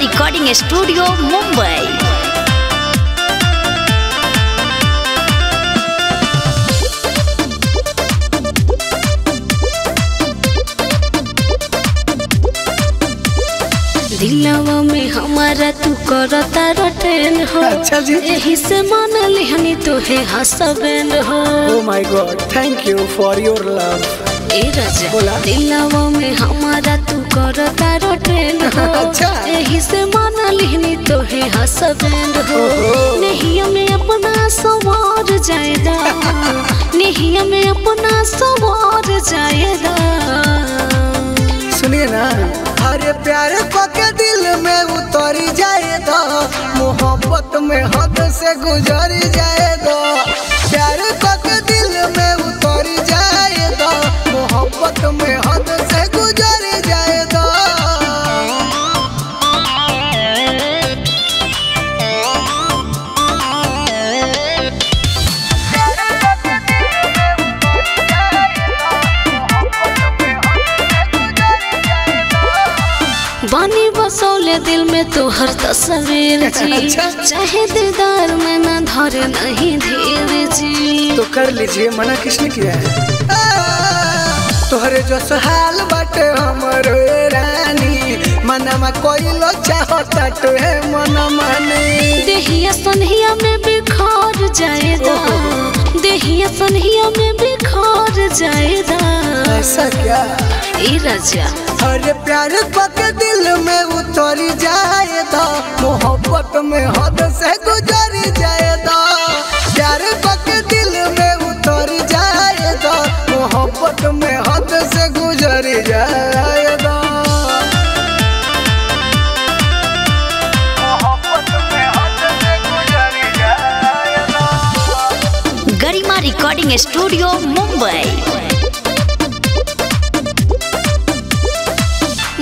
Recording studio Mumbai. दिलवा में हमारा तू करता रटन हो। अच्छा जी, यही से मान लिहनी तो है हसबैंड हो। Oh my god, thank you for your love. ए राजा बोला। दिलवा में हमारा तू करता रटन हो। अच्छा। यही से मान लिहनी तो है हसबैंड हो। नहीं में अपना सवार जाएगा, नहीं में अपना सवार जाएगा। सुनिए ना, अरे प्यार के दिल में उतरी जाए तो मोहब्बत में हद से गुजर जाए तो। प्यार के दिल में उतरी जाए तो मोहब्बत में हद से गुजर जाए तो। बानी बसौले दिल में तो हर तस्वीर जी। अच्छा। चाहे दीदार में न धरे नहीं धीर जी। तो कर लीजिए, मना किसने किया है। तोहरे जो सहाल बाटे हमर रानी, मनमा कोई लो चाहता तो है मन मानी। देहिया सनहिया में बिखर जाएगा, देहिया सनहिया में बिखर जाएगा। ऐसा क्या ए राजा अरे प्यार के दिल में उतरी जाए तो मोहब्बत में हद से गुजर जाए तो। प्यार के दिल में उतरी जाए तो मोहब्बत में हद से गुजर जाए तो। मोहब्बत में हद से गुजर जाए तो। गरिमा रिकॉर्डिंग स्टूडियो मुंबई।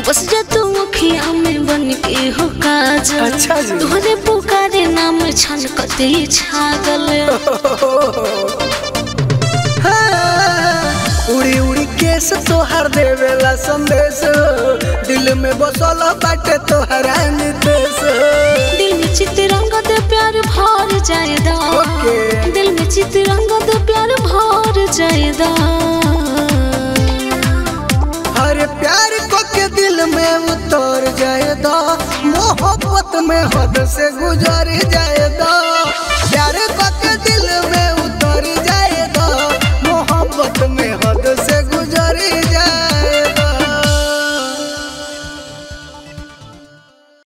बस जा तू अखिया में बन के हो काजल। अच्छा जी। तोहरे पुकारे नाम छनकते छागल। उड़ी उड़ी केस तोहर देवेला संदेश, दिल में बसल बाटे तोहरा निर्देश। दिल में चितरंग दे प्यार भर जाएगा। ओके। दिल में चितरंग दे प्यार भर जाएगा। अरे प्यार के दिल में उतर जाए दो, मोहब्बत में हद से गुजर जाए दो। प्यार के दिल में उतर जाए दो, मोहब्बत में हद से गुजर